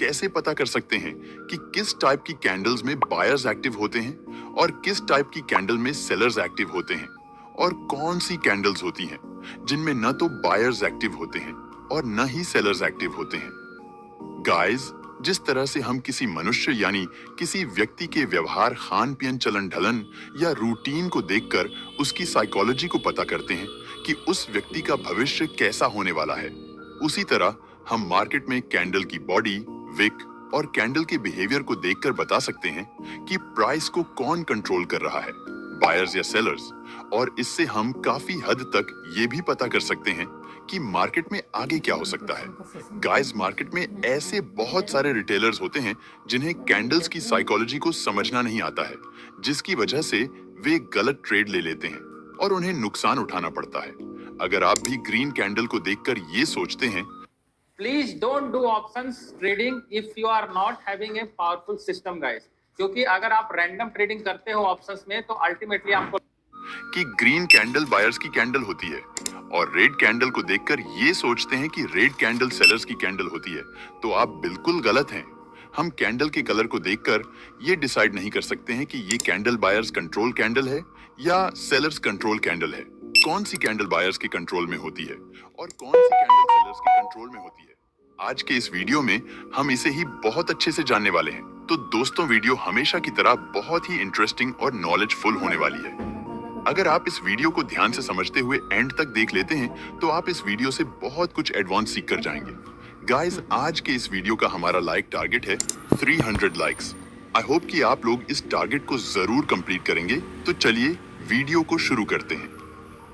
कैसे पता कर सकते हैं कि किस टाइप की कैंडल्स में बायर्स एक्टिव होते हैं और किस टाइप की कैंडल में सेलर्स एक्टिव होते हैं, और कौन सी कैंडल्स होती हैं जिनमें न तो बायर्स एक्टिव होते हैं और न ही सेलर्स एक्टिव होते हैं। गाइस, जिस तरह से हम किसी मनुष्य यानी किसी व्यक्ति के व्यवहार, खान पीन, चलन ढलन या रूटीन को देखकर उसकी साइकोलॉजी को पता करते हैं कि उस व्यक्ति का भविष्य कैसा होने वाला है, उसी तरह हम मार्केट में कैंडल की बॉडी, विक और कैंडल के बिहेवियर को देखकर बता सकते हैं कि प्राइस को कौन कंट्रोल कर रहा है, बायर्स या सेलर्स। और इससे हम काफी हद तक ये भी पता कर सकते हैं कि मार्केट में आगे क्या हो सकता है। गाइस, मार्केट में ऐसे बहुत सारे रिटेलर्स होते हैं जिन्हें कैंडल्स की साइकोलॉजी को समझना नहीं आता है, जिसकी वजह से वे गलत ट्रेड ले लेते हैं और उन्हें नुकसान उठाना पड़ता है। अगर आप भी ग्रीन कैंडल को देखकर ये सोचते हैं, please don't do options trading if you are not having a powerful system guys, क्योंकि अगर आप रैंडम ट्रेडिंग करते हो ऑप्शंस में तो अल्टीमेटली आपको कि ग्रीन कैंडल बायर्स की कैंडल होती है और रेड कैंडल को देखकर ये सोचते हैं कि रेड कैंडल सेलर्स की कैंडल होती है, तो आप बिल्कुल गलत हैं। हम कैंडल के कलर को देखकर ये डिसाइड नहीं कर सकते हैं कि ये कैंडल बायर्स कंट्रोल कैंडल है या सेलर्स कंट्रोल कैंडल है। कौन सी कैंडल बायर्स के कंट्रोल में होती है और कौन सी कैंडल सेलर्स के कंट्रोल में होती है, आज के इस वीडियो में हम इसे ही बहुत अच्छे से जानने वाले हैं। तो दोस्तों, वीडियो हमेशा की तरह बहुत ही इंटरेस्टिंग और नॉलेजफुल होने वाली है। अगर आप इस वीडियो को ध्यान से समझते हुए एंड तक देख लेते हैं तो आप इस वीडियो से बहुत कुछ एडवांस सीख कर जाएंगे। गाइस, आज के इस वीडियो का हमारा लाइक टारगेट है 300 लाइक्स। आई होप कि आप लोग इस टारगेट को जरूर कंप्लीट करेंगे। तो चलिए वीडियो को शुरू करते हैं।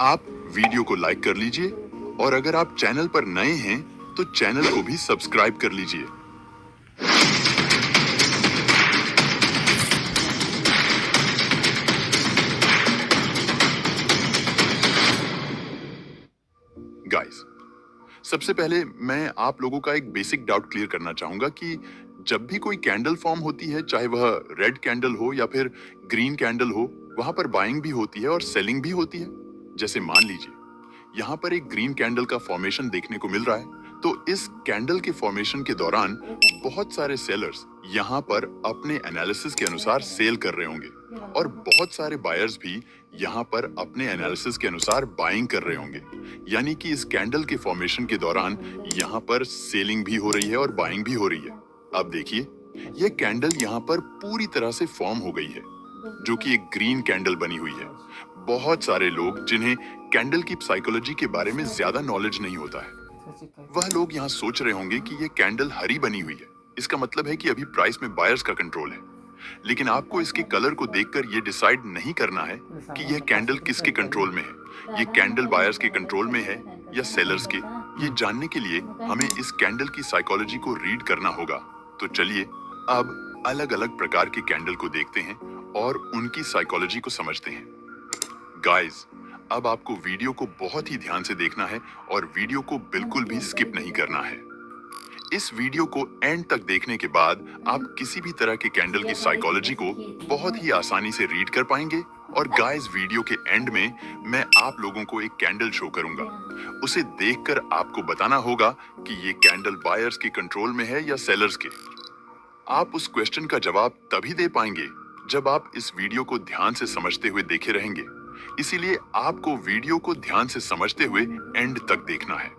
आप वीडियो को लाइक कर लीजिए और अगर आप चैनल पर नए हैं तो चैनल को भी सब्सक्राइब कर लीजिए। गाइस, सबसे पहले मैं आप लोगों का एक बेसिक डाउट क्लियर करना चाहूंगा कि जब भी कोई कैंडल फॉर्म होती है, चाहे वह रेड कैंडल हो या फिर ग्रीन कैंडल हो, वहां पर बाइंग भी होती है और सेलिंग भी होती है। जैसे मान लीजिए यहाँ पर एक ग्रीन कैंडल का फॉर्मेशन देखने को मिल रहा है, तो इस कैंडल के फॉर्मेशन के दौरान बहुत सारे सेलर्स यहाँ पर अपने एनालिसिस के अनुसार सेल कर रहे होंगे और बहुत सारे बायर्स भी यहाँ पर अपने एनालिसिस के अनुसार बाइंग कर रहे होंगे। यानी कि इस कैंडल के फॉर्मेशन के दौरान यहाँ पर सेलिंग भी हो रही है और बाइंग भी हो रही है। अब देखिए, ये कैंडल यहाँ पर पूरी तरह से फॉर्म हो गई है, जो कि एक ग्रीन कैंडल बनी हुई है। बहुत सारे लोग जिन्हें कैंडल की साइकोलॉजी के बारे में ज्यादा नॉलेज नहीं होता है, वह लोग यहाँ सोच रहे होंगे कि ये कैंडल हरी बनी हुई है, इसका मतलब है कि अभी प्राइस में बायर्स का कंट्रोल है। लेकिन आपको इसके कलर को देखकर ये डिसाइड नहीं करना है कि यह कैंडल किसके कंट्रोल में है, ये कैंडल बायर्स के कंट्रोल में है या सेलर्स के। ये जानने के लिए हमें इस कैंडल की साइकोलॉजी को रीड करना होगा। तो चलिए अब अलग अलग प्रकार के कैंडल को देखते हैं और उनकी साइकोलॉजी को समझते हैं। गाइस, अब आपको वीडियो को बहुत ही ध्यान से देखना है और वीडियो को बिल्कुल भी स्किप नहीं करना है। इस वीडियो को एंड तक देखने के बाद आप किसी भी तरह के कैंडल की साइकोलॉजी को बहुत ही आसानी से रीड कर पाएंगे। और गाइस, वीडियो के एंड में मैं आप लोगों को एक कैंडल शो करूंगा, उसे देखकर आपको बताना होगा कि ये कैंडल बायर्स के कंट्रोल में है या सेलर्स के। आप उस क्वेश्चन का जवाब तभी दे पाएंगे जब आप इस वीडियो को ध्यान से समझते हुए देखे रहेंगे। इसीलिए आपको वीडियो को ध्यान से समझते हुए एंड तक देखना है।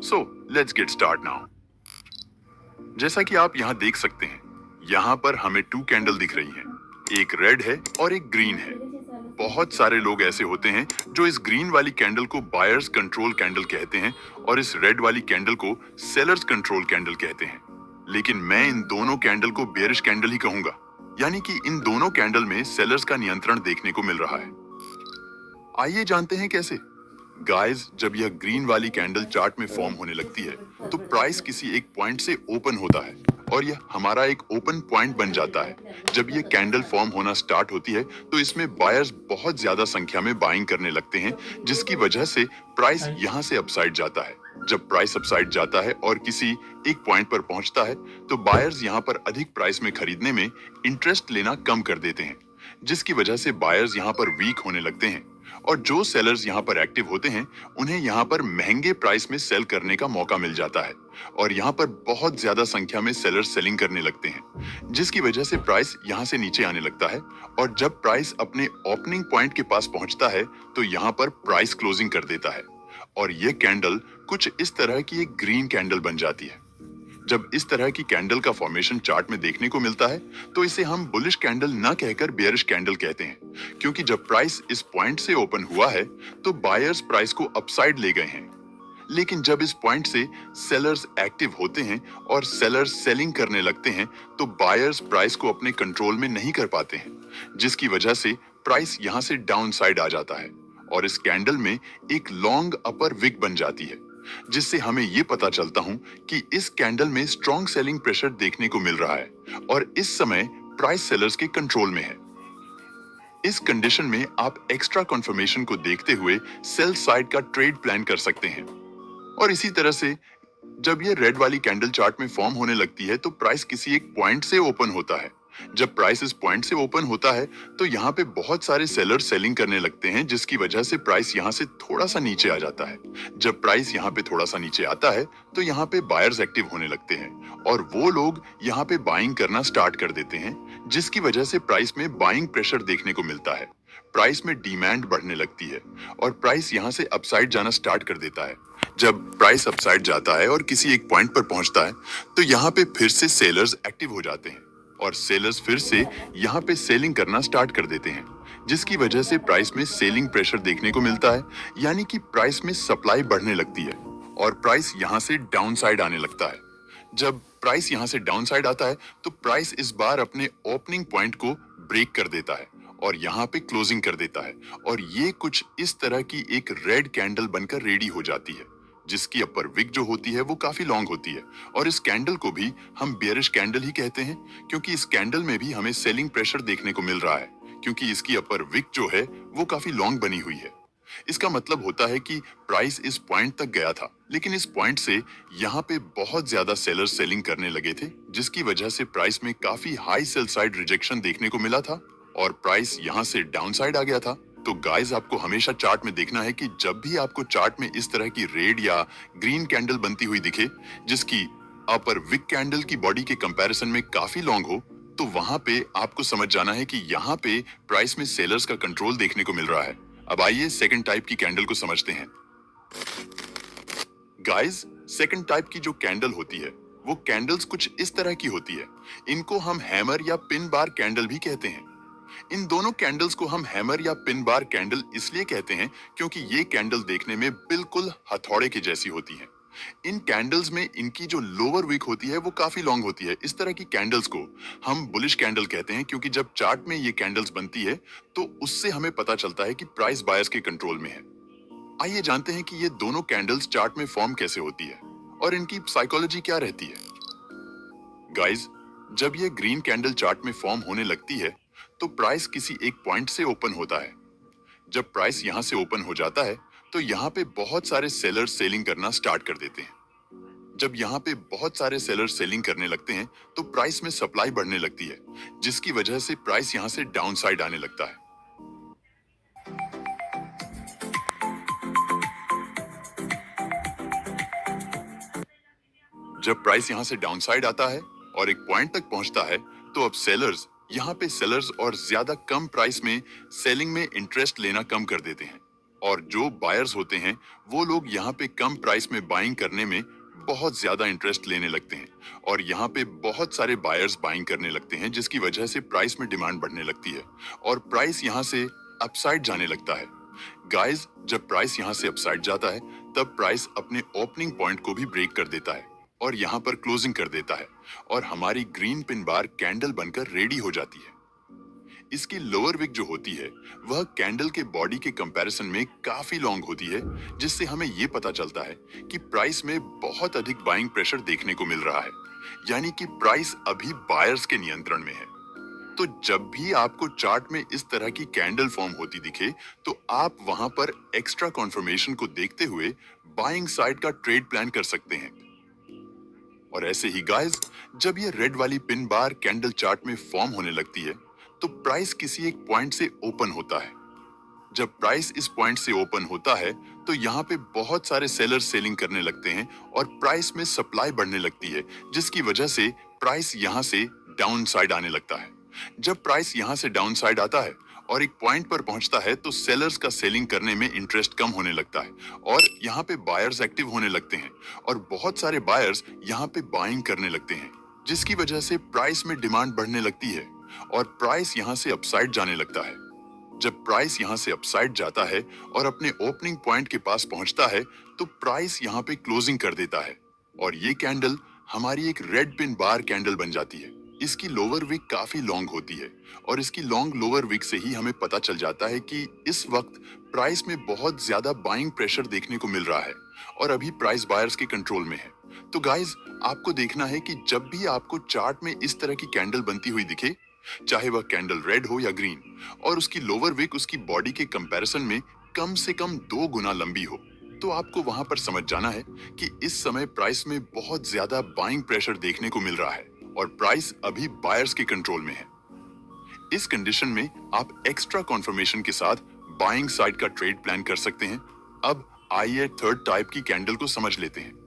So let's get start now. जैसा कि आप यहाँ देख सकते हैं, यहाँ पर हमें 2 कैंडल दिख रही हैं, एक रेड है और एक ग्रीन है। बहुत सारे लोग ऐसे होते हैं जो इस ग्रीन वाली कैंडल को बायर्स कंट्रोल कैंडल कहते हैं और इस रेड वाली कैंडल को सेलर्स कंट्रोल कैंडल कहते हैं। लेकिन मैं इन दोनों कैंडल को बेयरिश कैंडल ही कहूंगा, यानी कि इन दोनों कैंडल में सेलर्स का नियंत्रण देखने को मिल रहा है। आइए जानते हैं कैसे। गाइस, जब यह ग्रीन वाली कैंडल चार्ट में फॉर्म होने लगती है तो प्राइस किसी एक पॉइंट से ओपन होता है और यह हमारा एक ओपन पॉइंट बन जाता है। जब यह कैंडल फॉर्म होना स्टार्ट होती है तो इसमें बायर्स बहुत ज्यादा संख्या में बाइंग करने लगते हैं, जिसकी वजह से प्राइस यहाँ से अपसाइड जाता है। जब प्राइस अपसाइड जाता है और किसी एक पॉइंट पर पहुंचता है तो बायर्स यहाँ पर अधिक प्राइस में खरीदने में इंटरेस्ट लेना कम कर देते हैं, जिसकी वजह से बायर्स यहाँ पर वीक होने लगते हैं और जो सेलर्स यहाँ पर एक्टिव होते हैं उन्हें यहाँ पर महंगे प्राइस में सेल करने का मौका मिल जाता है और यहाँ पर बहुत ज्यादा संख्या में सेलर्स सेलिंग करने लगते हैं, जिसकी वजह से प्राइस यहाँ से नीचे आने लगता है और जब प्राइस अपने ओपनिंग पॉइंट के पास पहुंचता है तो यहाँ पर प्राइस क्लोजिंग कर देता है और ये कैंडल कुछ इस तरह की एक ग्रीन कैंडल बन जाती है। जब इस तरह की कैंडल का फॉर्मेशन चार्ट में देखने को मिलता है तो इसे हम बुलिश कैंडल न कहकर बेयरिश कैंडल कहते हैं, क्योंकि जब प्राइस इस पॉइंट से ओपन हुआ है तो बायर्स प्राइस को अपसाइड ले गए हैं, लेकिन जब इस पॉइंट से सेलर्स एक्टिव होते हैं और सेलर्स सेलिंग करने लगते हैं तो बायर्स प्राइस को अपने कंट्रोल में नहीं कर पाते हैं, जिसकी वजह से प्राइस यहां से डाउन साइड आ जाता है और इस कैंडल में एक लॉन्ग अपर विक बन जाती है, जिससे हमें ये पता चलता हूं कि इस कैंडल में स्ट्रॉन्ग सेलिंग प्रेशर देखने को मिल रहा है और इस समय प्राइस सेलर्स के कंट्रोल में है। इस कंडीशन में आप एक्स्ट्रा कंफर्मेशन को देखते हुए सेल साइड का ट्रेड प्लान कर सकते हैं। और इसी तरह से जब ये रेड वाली कैंडल चार्ट में फॉर्म होने लगती है तो प्राइस किसी एक पॉइंट से ओपन होता है। जब प्राइस इस पॉइंट से ओपन होता है तो यहाँ पे बहुत सारे सेलर्स सेलिंग करने लगते हैं, जिसकी वजह से प्राइस यहाँ से थोड़ा सा नीचे आ जाता है। जब प्राइस यहाँ पे थोड़ा सा नीचे आता है तो यहाँ पे बायर्स एक्टिव होने लगते हैं और वो लोग यहाँ पे बाइंग करना स्टार्ट कर देते हैं, जिसकी वजह से प्राइस में बाइंग प्रेशर देखने को मिलता है। प्राइस में डिमांड बढ़ने लगती है और प्राइस यहाँ से अपसाइड जाना स्टार्ट कर देता है। जब प्राइस अपसाइड जाता है और किसी एक पॉइंट पर पहुंचता है तो यहाँ पे फिर से सेलर्स एक्टिव हो जाते हैं और सेलर्स फिर से यहाँ पे सेलिंग करना स्टार्ट कर देते हैं, जिसकी वजह से प्राइस में सेलिंग प्रेशर देखने को मिलता है, यानी कि प्राइस में सप्लाई बढ़ने लगती है और प्राइस यहाँ से डाउन साइड आने लगता है। जब प्राइस यहाँ से डाउन साइड आता है तो प्राइस इस बार अपने ओपनिंग पॉइंट को ब्रेक कर देता है और यहाँ पे क्लोजिंग कर देता है और ये कुछ इस तरह की एक रेड कैंडल बनकर रेडी हो जाती है, जिसकी अपर विक जो होती है वो काफी लॉन्ग होती है और इस कैंडल को भी हम बेयरिश कैंडल ही कहते हैं, क्योंकि इस कैंडल में भी हमें सेलिंग प्रेशर देखने को मिल रहा है, क्योंकि इसकी अपर विक जो है वो काफी लॉन्ग बनी हुई है। इसका मतलब होता है कि प्राइस इस पॉइंट तक गया था, लेकिन इस पॉइंट से यहाँ पे बहुत ज्यादा सेलर्स सेलिंग करने लगे थे, जिसकी वजह से प्राइस में काफी हाई सेल साइड रिजेक्शन देखने को मिला था और प्राइस यहाँ से डाउन साइड आ गया था। तो गाइस, आपको हमेशा चार्ट में देखना है कि जब भी आपको चार्ट में इस तरह की रेड या ग्रीन कैंडल बनती हुई दिखे, जिसकी अपर विक कैंडल की बॉडी के कंपैरिजन में काफी लॉन्ग हो, तो वहां पे आपको समझ जाना है कि यहाँ पे प्राइस में सेलर्स का कंट्रोल देखने को मिल रहा है। अब आइए सेकंड टाइप की कैंडल को समझते हैं। गाइस, सेकंड टाइप की जो कैंडल होती है वो कैंडल्स कुछ इस तरह की होती है। इनको हम हैमर या पिन बार कैंडल भी कहते हैं। इन दोनों कैंडल्स को हम हैमर या पिन बार कैंडल इसलिए कहते हैं क्योंकि ये कैंडल देखने में बिल्कुल हथौड़े की जैसी होती हैं। इन कैंडल्स में इनकी जो लोअर विक होती है वो काफी लॉन्ग होती है। इस तरह की कैंडल्स को हम बुलिश कैंडल कहते हैं, क्योंकि जब चार्ट में ये कैंडल्स बनती है तो उससे हमें पता चलता है कि प्राइस बायर्स के कंट्रोल में है। आइए जानते हैं कि ये दोनों कैंडल्स चार्ट में फॉर्म कैसे होती है और इनकी साइकोलॉजी क्या रहती है। गाइस, जब ये ग्रीन कैंडल चार्ट में फॉर्म होने लगती है तो प्राइस किसी एक पॉइंट से ओपन होता है। जब प्राइस यहां से ओपन हो जाता है तो यहाँ पे बहुत सारे सेलर्स सेलिंग करना स्टार्ट कर देते हैं। जब यहाँ पे बहुत सारे सेलर्स सेलिंग करने लगते हैं तो प्राइस में सप्लाई बढ़ने लगती है, जिसकी वजह से प्राइस यहाँ से डाउन साइड आने लगता है। जब प्राइस यहाँ से डाउन साइड आता है और एक पॉइंट तक पहुंचता है तो अब सेलर्स यहाँ पे सेलर्स और ज्यादा कम प्राइस में सेलिंग में इंटरेस्ट लेना कम कर देते हैं और जो बायर्स होते हैं वो लोग यहाँ पे कम प्राइस में बाइंग करने में बहुत ज्यादा इंटरेस्ट लेने लगते हैं और यहाँ पे बहुत सारे बायर्स बाइंग करने लगते हैं, जिसकी वजह से प्राइस में डिमांड बढ़ने लगती है और प्राइस यहाँ से अपसाइड जाने लगता है। गाइस, जब प्राइस यहाँ से अपसाइड जाता है तब प्राइस अपने ओपनिंग पॉइंट को भी ब्रेक कर देता है और यहाँ पर क्लोजिंग कर देता है और हमारी ग्रीन पिन बार कैंडल बनकर रेडी हो जाती है। इसकी लोअर विक जो होती है वह कैंडल के बॉडी के कंपैरिजन में काफी लॉन्ग होती है, जिससे हमें यह पता चलता है कि प्राइस में बहुत अधिक बाइंग प्रेशर देखने को मिल रहा है, यानी कि प्राइस अभी बायर्स के नियंत्रण में है। तो जब भी आपको चार्ट में इस तरह की कैंडल फॉर्म होती दिखे तो आप वहां पर एक्स्ट्रा कॉन्फर्मेशन को देखते हुए बाइंग साइड का ट्रेड प्लान कर सकते हैं। और ऐसे ही गाइस, जब ये रेड वाली पिन बार कैंडल चार्ट में फॉर्म होने लगती है तो प्राइस किसी एक पॉइंट से ओपन होता है जब प्राइस इस पॉइंट से ओपन होता है तो यहाँ पे बहुत सारे सेलर्स सेलिंग करने लगते हैं और प्राइस में सप्लाई बढ़ने लगती है, जिसकी वजह से प्राइस यहाँ से डाउन साइड आने लगता है। जब प्राइस यहाँ से डाउन साइड आता है और एक पॉइंट पर पहुंचता है तो सेलर्स का सेलिंग करने में इंटरेस्ट कम होने लगता है और यहाँ पे बायर्स एक्टिव होने लगते हैं और बहुत सारे बायर्स यहाँ पे बाइंग करने लगते हैं, जिसकी वजह से प्राइस में डिमांड बढ़ने लगती है और प्राइस यहाँ से अपसाइड जाने लगता है। जब प्राइस यहाँ से अपसाइड जाता है और अपने ओपनिंग पॉइंट के पास पहुंचता है तो प्राइस यहाँ पे क्लोजिंग कर देता है और ये कैंडल हमारी एक रेड पिन बार कैंडल बन जाती है। इसकी लोअर विक काफी लॉन्ग होती है और इसकी लॉन्ग लोअर विक से ही हमें पता चल जाता है कि इस वक्त प्राइस में बहुत ज्यादा बाइंग प्रेशर देखने को मिल रहा है और अभी प्राइस बायर्स के कंट्रोल में है। तो गाइज, आपको देखना है कि जब भी आपको चार्ट में इस तरह की कैंडल बनती हुई दिखे, चाहे वह कैंडल रेड हो या ग्रीन, और उसकी लोअर विक उसकी बॉडी के कंपैरिजन में कम से कम 2 गुना लंबी हो, तो आपको वहां पर समझ जाना है कि इस समय प्राइस में बहुत ज्यादा बाइंग प्रेशर देखने को मिल रहा है और प्राइस अभी बायर्स के कंट्रोल में है। इस कंडीशन में आप एक्स्ट्रा कॉन्फर्मेशन के साथ बाइंग साइड का ट्रेड प्लान कर सकते हैं। अब आइए थर्ड टाइप की कैंडल को समझ लेते हैं।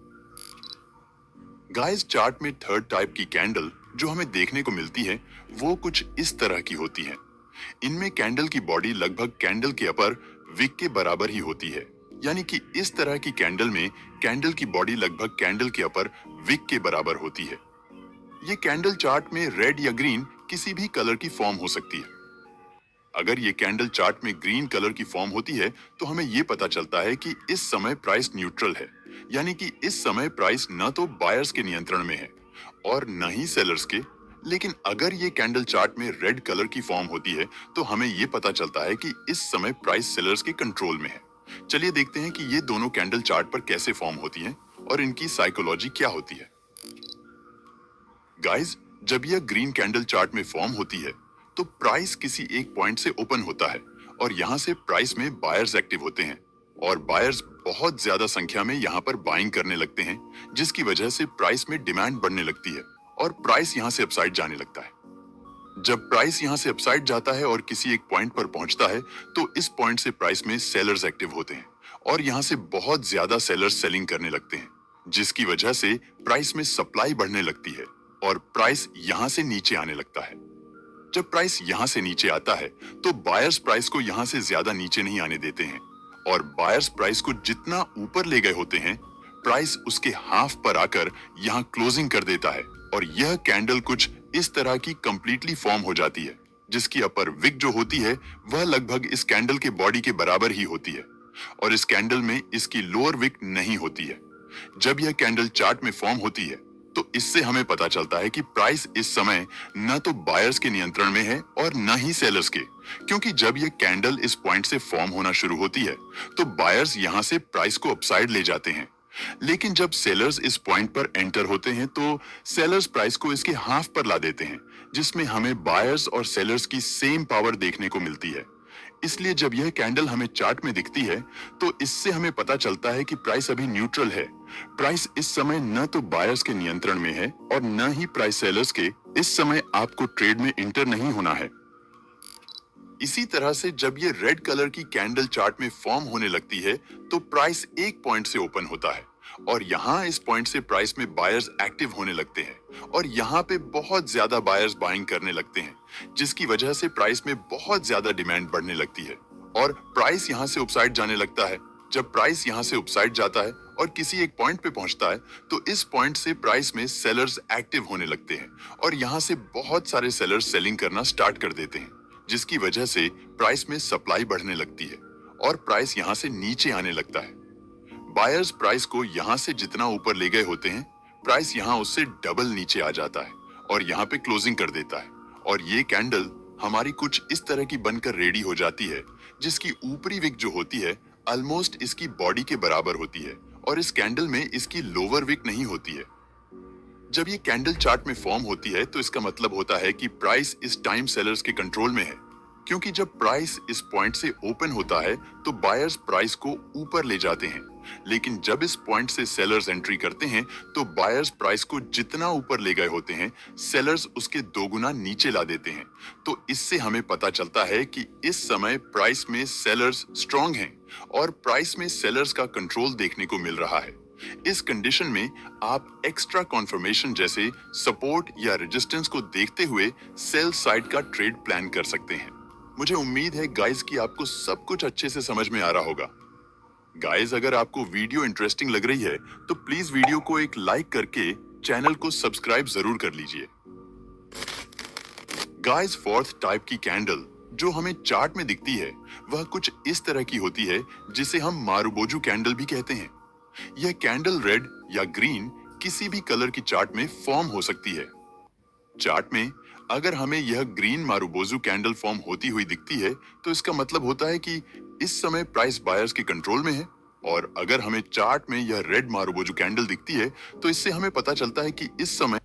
गाइस, चार्ट में थर्ड टाइप की कैंडल जो हमें देखने को मिलती है वो कुछ इस तरह की होती है। इनमें कैंडल की बॉडी लगभग कैंडल के अपर विक के बराबर ही होती है, यानी कि इस तरह की कैंडल में कैंडल की बॉडी लगभग कैंडल के अपर विक के बराबर होती है। ये कैंडल चार्ट में रेड या ग्रीन किसी भी कलर की फॉर्म हो सकती है। अगर ये कैंडल चार्ट में ग्रीन कलर की फॉर्म होती है तो हमें ये पता चलता है कि इस समय प्राइस न्यूट्रल है, यानी कि इस समय प्राइस न तो बायर्स के नियंत्रण में है और न ही सेलर्स के। लेकिन अगर ये कैंडल चार्ट में रेड कलर की फॉर्म होती है तो हमें ये पता चलता है कि इस समय प्राइस सेलर्स के कंट्रोल में है। चलिए देखते हैं कि ये दोनों कैंडल चार्ट पर कैसे फॉर्म होती हैं और इनकी साइकोलॉजी क्या होती है। गाइस, जब यह ग्रीन कैंडल चार्ट में फॉर्म होती है तो प्राइस किसी एक पॉइंट से ओपन होता है और यहाँ से प्राइस में बायर्स एक्टिव होते हैं और बायर्स बहुत ज्यादा संख्या में यहाँ पर बाइंग करने लगते हैं, जिसकी वजह से प्राइस में डिमांड बढ़ने लगती है और प्राइस यहाँ से अपसाइड जाने लगता है। जब प्राइस यहाँ से अपसाइड जाता है और किसी एक पॉइंट पर पहुंचता है तो इस पॉइंट से प्राइस में सेलर्स एक्टिव होते हैं और यहाँ से बहुत ज्यादा सेलर्स सेलिंग करने लगते हैं, जिसकी वजह से प्राइस में सप्लाई बढ़ने लगती है और प्राइस यहाँ से नीचे आने लगता है। जब प्राइस यहाँ से नीचे आता है तो बायर्स प्राइस को यहाँ से ज्यादा नीचे नहीं आने देते हैं और बायर्स प्राइस को जितना ऊपर ले गए होते हैं प्राइस उसके हाफ पर आकर यहाँ क्लोजिंग कर देता है और यह कैंडल कुछ इस तरह की कंप्लीटली फॉर्म हो जाती है, जिसकी अपर विक जो होती है वह लगभग इस कैंडल के बॉडी के बराबर ही होती है और इस कैंडल में इसकी लोअर विक नहीं होती है। जब यह कैंडल चार्ट में फॉर्म होती है तो इससे हमें पता चलता है कि प्राइस इस समय न तो बायर्स के नियंत्रण में है और न ही सेलर्स के, क्योंकि जब यह कैंडल इस पॉइंट से फॉर्म होना शुरू होती है तो बायर्स यहां से प्राइस को अपसाइड ले जाते हैं। लेकिन जब सेलर्स इस पॉइंट पर एंटर होते हैं तो सेलर्स प्राइस को इसके हाफ पर ला देते हैं, जिसमें हमें बायर्स और सेलर्स की सेम पावर देखने को मिलती है। इसलिए जब यह कैंडल हमें चार्ट में दिखती है तो इससे हमें पता चलता है कि प्राइस अभी न्यूट्रल है। प्राइस इस समय न तो बायर्स के नियंत्रण में है और न ही प्राइस सेलर्स के। इस समय आपको ट्रेड में इंटर नहीं होना है। इसी तरह से जब ये रेड कलर की कैंडल चार्ट में फॉर्म होने लगती है तो प्राइस एक पॉइंट से ओपन होता है और यहाँ इस पॉइंट से प्राइस में बायर्स एक्टिव होने लगते हैं और यहाँ पे बहुत ज्यादा बायर्स बाइंग करने लगते हैं, जिसकी वजह से प्राइस में बहुत ज्यादा डिमांड बढ़ने लगती है और प्राइस यहाँ से अपसाइड जाने लगता है। जब प्राइस यहाँ से अपसाइड जाता है और किसी एक पॉइंट पे पहुंचता है तो इस पॉइंट से प्राइस में सेलर्स एक्टिव होने लगते हैं और यहाँ से बहुत सारे सेलर्स सेलिंग करना स्टार्ट कर देते हैं, जिसकी वजह से प्राइस में सप्लाई बढ़ने लगती है और प्राइस यहाँ से नीचे आने लगता है। बायर्स प्राइस को यहाँ से जितना ऊपर ले गए होते हैं प्राइस यहाँ उससे डबल नीचे आ जाता है और यहाँ पे क्लोजिंग कर देता है और ये कैंडल हमारी कुछ इस तरह की बनकर रेडी हो जाती है, जिसकी ऊपरी विक जो होती है ऑलमोस्ट इसकी बॉडी के बराबर होती है और इस कैंडल में इसकी लोअर विक नहीं होती है। जब ये कैंडल चार्ट में फॉर्म होती है तो इसका मतलब होता है कि प्राइस इस टाइम सेलर्स के कंट्रोल में है, क्योंकि जब प्राइस इस पॉइंट से ओपन होता है तो बायर्स प्राइस को ऊपर ले जाते हैं लेकिन जब इस पॉइंट से सेलर्स एंट्री करते हैं तो बायर्स प्राइस को जितना ऊपर ले गए होते हैं, सेलर्स उसके दोगुना नीचे ला देते हैं। तो इससे हमें पता चलता है कि इस समय प्राइस में सेलर्स स्ट्रांग हैं और प्राइस में सेलर्स का कंट्रोल देखने को मिल रहा है। इस कंडीशन में आप एक्स्ट्रा कॉन्फर्मेशन जैसे सपोर्ट या रेजिस्टेंस को देखते हुए सेल साइड का ट्रेड प्लान कर सकते हैं। मुझे उम्मीद है गाइस कि आपको सब कुछ अच्छे से समझ में आ रहा होगा। गाइस, अगर आपको वीडियो इंटरेस्टिंग लग रही है तो प्लीज वीडियो को एक लाइक करके चैनल को सब्सक्राइब जरूर कर लीजिए। गाइस, फोर्थ टाइप की कैंडल जो हमें चार्ट में दिखती है वह कुछ इस तरह की होती है जिसे हम मारुबोजू कैंडल भी कहते हैं। यह कैंडल रेड या ग्रीन किसी भी कलर की चार्ट में फॉर्म हो सकती है। चार्ट में अगर हमें यह ग्रीन मारुबोजू कैंडल फॉर्म होती हुई दिखती है तो इसका मतलब होता है कि इस समय प्राइस बायर्स के कंट्रोल में है, और अगर हमें चार्ट में यह रेड मारुबोजू कैंडल दिखती है तो इससे हमें पता चलता है कि इस समय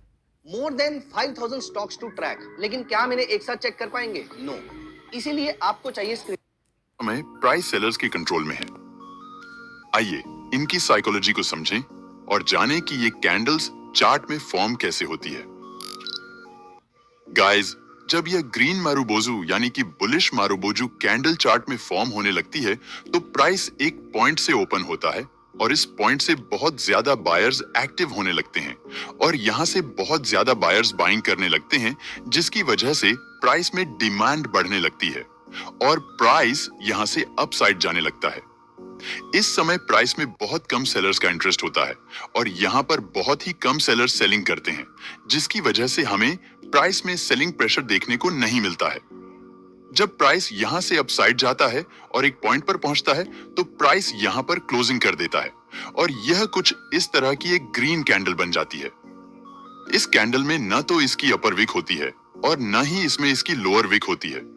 more than 5000 stocks to track, लेकिन क्या मैंने एक साथ चेक कर पाएंगे? नो। इसीलिए आपको चाहिए समय प्राइस सेलर्स के कंट्रोल में है। आइए इनकी साइकोलॉजी को समझें और जानें कि ये कैंडल्स चार्ट में फॉर्म कैसे होती है। गाइस, जब यह ग्रीन मारुबोजू यानी कि बुलिश मारुबोजू कैंडल चार्ट में फॉर्म होने लगती है तो प्राइस एक पॉइंट से ओपन होता है और इस पॉइंट से बहुत ज्यादा बायर्स एक्टिव होने लगते हैं और यहां से बहुत ज्यादा बायर्स बाइंग करने लगते हैं, जिसकी वजह से प्राइस में डिमांड बढ़ने लगती है और प्राइस यहां से अपसाइड जाने लगता है। इस समय प्राइस में बहुत कम सेलर्स का इंटरेस्ट होता है और यहाँ पर बहुत ही कम सेलर्स सेलिंग करते हैं, जिसकी वजह से हमें प्राइस में सेलिंग प्रेशर देखने को नहीं मिलता है। जब प्राइस यहाँ से अपसाइड जाता है और एक पॉइंट पर पहुंचता है तो प्राइस यहाँ पर क्लोजिंग कर देता है और यह कुछ इस तरह की एक ग्रीन कैंडल बन जाती है। इस कैंडल में न तो इसकी अपर विक होती है और न ही इसमें इसकी लोअर विक होती है।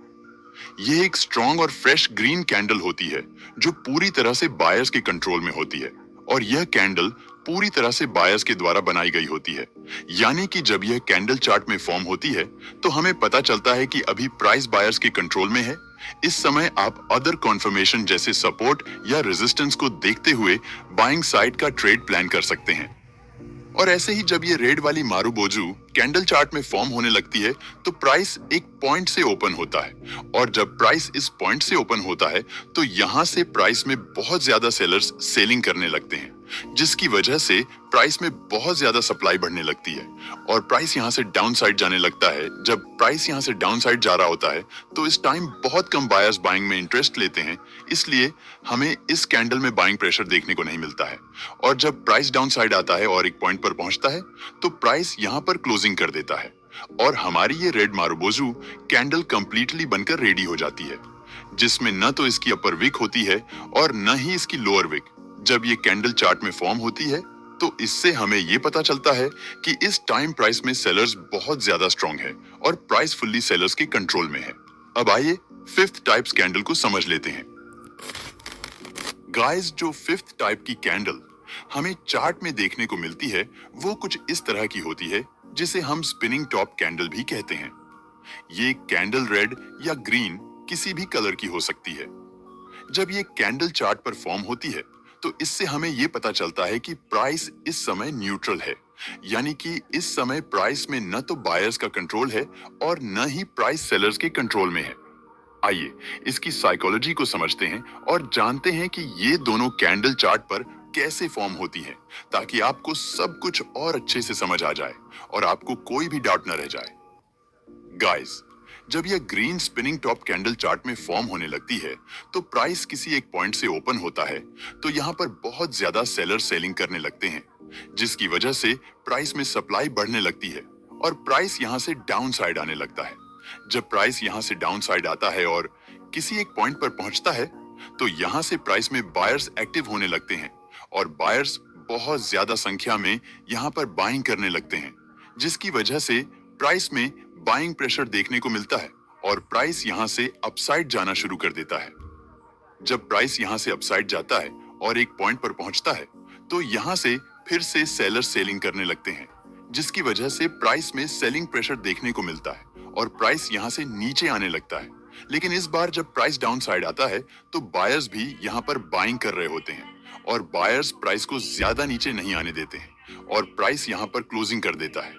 यह एक स्ट्रॉन्ग और फ्रेश ग्रीन कैंडल होती है जो पूरी तरह से बायर्स के कंट्रोल में होती है और यह कैंडल पूरी तरह से बायर्स के द्वारा बनाई गई होती है। यानी कि जब यह कैंडल चार्ट में फॉर्म होती है तो हमें पता चलता है कि अभी प्राइस बायर्स के कंट्रोल में है। इस समय आप अदर कॉन्फर्मेशन जैसे सपोर्ट या रेजिस्टेंस को देखते हुए बाइंग साइड का ट्रेड प्लान कर सकते हैं। और ऐसे ही जब ये रेड वाली मारुबोजू कैंडल चार्ट में फॉर्म होने लगती है तो प्राइस एक पॉइंट से ओपन होता है और जब प्राइस इस पॉइंट से ओपन होता है तो यहाँ से प्राइस में बहुत ज्यादा सेलर्स सेलिंग करने लगते हैं, जिसकी वजह से प्राइस में बहुत ज्यादा सप्लाई बढ़ने लगती है और प्राइस यहाँ से डाउन साइड जाने लगता है। जब प्राइस यहाँ से डाउन साइड जा रहा होता है तो इस टाइम बहुत कम बायर्स बाइंग में इंटरेस्ट लेते हैं, इसलिए हमें इस कैंडल में बाइंग प्रेशर देखने को नहीं मिलता है। और जब प्राइस डाउन साइड आता है और एक पॉइंट पर पहुंचता है तो प्राइस यहाँ पर क्लोजिंग कर देता है और हमारी ये रेड मारुबोजू कैंडल कंप्लीटली बनकर रेडी हो जाती है, जिसमें न तो इसकी अपर विक होती है और न ही इसकी लोअर विक। जब ये कैंडल चार्ट में फॉर्म होती है तो इससे हमें ये पता चलता है कि इस टाइम प्राइस में सेलर्स बहुत ज्यादा स्ट्रांग है और प्राइस फुल्ली सेलर्स के कंट्रोल में है। अब आइए फिफ्थ टाइप्स कैंडल को समझ लेते हैं। गाइस, जो फिफ्थ टाइप की कैंडल हमें चार्ट में देखने को मिलती है वो कुछ इस तरह की होती है जिसे हम स्पिनिंग टॉप कैंडल भी कहते हैं। ये कैंडल रेड या ग्रीन किसी भी कलर की हो सकती है। जब ये कैंडल चार्ट पर फॉर्म होती है तो इससे हमें ये पता चलता है कि प्राइस इस समय न्यूट्रल है, यानी कि इस समय प्राइस में न तो बायर्स का कंट्रोल है और न ही प्राइस सेलर्स के कंट्रोल में है। आइए इसकी साइकोलॉजी को समझते हैं और जानते हैं कि ये दोनों कैंडल चार्ट पर कैसे फॉर्म होती हैं, ताकि आपको सब कुछ और अच्छे से समझ आ जाए और आपको कोई भी डाउट न रह जाए। गाइस, जब यह green spinning top candle chart में फॉर्म होने लगती है तो प्राइस किसी एक पॉइंट से ओपन होता है तो यहाँ पर बहुत ज्यादा सेलर सेलिंग करने लगते हैं, जिसकी वजह से प्राइस में सप्लाई बढ़ने लगती है और प्राइस यहाँ से डाउन साइड आने लगता है। जब प्राइस यहाँ से डाउन साइड आता है और किसी एक पॉइंट पर पहुंचता है तो यहाँ से प्राइस में बायर्स एक्टिव होने लगते हैं और बायर्स बहुत ज्यादा संख्या में यहाँ पर बाइंग करने लगते हैं, जिसकी वजह से प्राइस में बाइंग प्रेशर देखने को मिलता है और प्राइस यहां से अपसाइड जाना शुरू कर देता है। जब प्राइस यहां से अपसाइड जाता है और एक पॉइंट पर पहुंचता है तो यहां से फिर से सेलर सेलिंग करने लगते हैं, जिसकी वजह से प्राइस में सेलिंग प्रेशर देखने को मिलता है और प्राइस यहां से नीचे आने लगता है। लेकिन इस बार जब प्राइस डाउन साइड आता है तो बायर्स भी यहां पर बाइंग कर रहे होते हैं और बायर्स प्राइस को ज्यादा नीचे नहीं आने देते हैं और प्राइस यहाँ पर क्लोजिंग कर देता है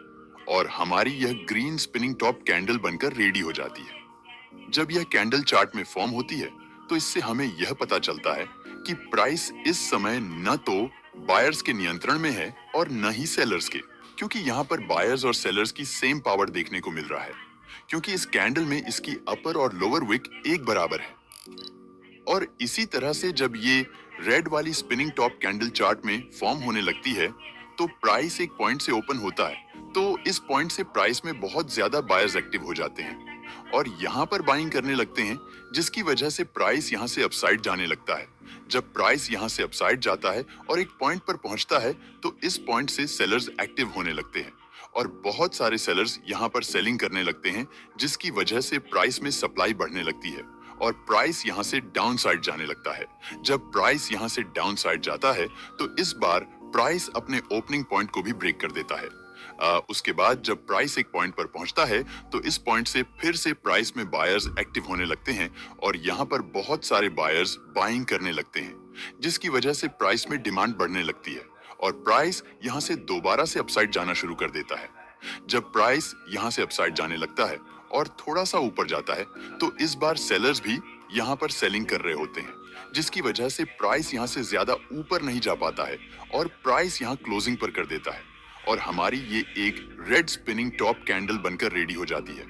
और हमारी यह ग्रीन स्पिनिंग टॉप कैंडल बनकर रेडी हो जाती है। जब यह कैंडल चार्ट में फॉर्म होती है तो इससे हमें यह पता चलता है कि प्राइस इस समय न तो बायर्स के नियंत्रण में है और न ही सेलर्स के, क्योंकि यहाँ पर बायर्स और सेलर्स की सेम पावर देखने को मिल रहा है, क्योंकि इस कैंडल में इसकी अपर और लोअर विक एक बराबर है। और इसी तरह से जब ये रेड वाली स्पिनिंग टॉप कैंडल चार्ट में फॉर्म होने लगती है तो प्राइस एक पॉइंट से ओपन होता है, तो इस पॉइंट से प्राइस में बहुत ज्यादा बायर्स एक्टिव हो जाते हैं और यहाँ पर बाइंग करने लगते हैं, जिसकी वजह से प्राइस यहाँ से अपसाइड जाने लगता है। जब प्राइस यहाँ से अपसाइड जाता है और एक पॉइंट पर पहुंचता है तो इस पॉइंट से सेलर्स एक्टिव होने लगते हैं और बहुत सारे सेलर्स यहाँ पर सेलिंग करने लगते हैं, जिसकी वजह से प्राइस में सप्लाई बढ़ने लगती है और प्राइस यहाँ से डाउन साइड जाने लगता है। जब प्राइस यहाँ से डाउन साइड जाता है तो इस बार प्राइस अपने ओपनिंग पॉइंट को भी ब्रेक कर देता है। उसके बाद जब प्राइस एक पॉइंट पर पहुंचता है तो इस पॉइंट से फिर से प्राइस में बायर्स एक्टिव होने लगते हैं और यहाँ पर बहुत सारे बायर्स बाइंग करने लगते हैं, जिसकी वजह से प्राइस में डिमांड बढ़ने लगती है और प्राइस यहाँ से दोबारा से अपसाइड जाना शुरू कर देता है। जब प्राइस यहाँ से अपसाइड जाने लगता है और थोड़ा सा ऊपर जाता है तो इस बार सेलर्स भी यहाँ पर सेलिंग कर रहे होते हैं, जिसकी वजह से प्राइस यहाँ से ज्यादा ऊपर नहीं जा पाता है और प्राइस यहाँ क्लोजिंग पर कर देता है और हमारी ये एक रेड स्पिनिंग टॉप कैंडल बनकर रेडी हो जाती है।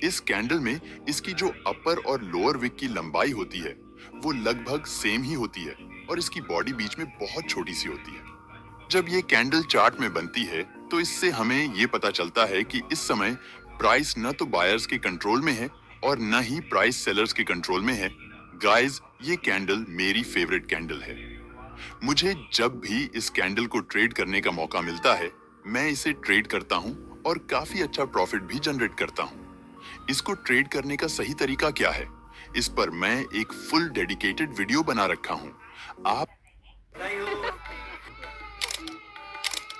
इस कैंडल में इसकी जो अपर और लोअर विक की लंबाई होती है वो लगभग सेम ही होती है और इसकी बॉडी बीच में बहुत छोटी सी होती है। जब ये कैंडल चार्ट में बनती है तो इससे हमें ये पता चलता है कि इस समय प्राइस न तो बायर्स के कंट्रोल में है और न ही प्राइस सेलर्स के कंट्रोल में है। गाइस, ये कैंडल मेरी फेवरेट कैंडल है। मुझे जब भी इस कैंडल को ट्रेड करने का मौका मिलता है मैं इसे ट्रेड करता हूं और काफी अच्छा प्रॉफिट भी जनरेट करता हूं। इसको ट्रेड करने का सही तरीका क्या है, इस पर मैं एक फुल डेडिकेटेड वीडियो बना रखा हूं। आप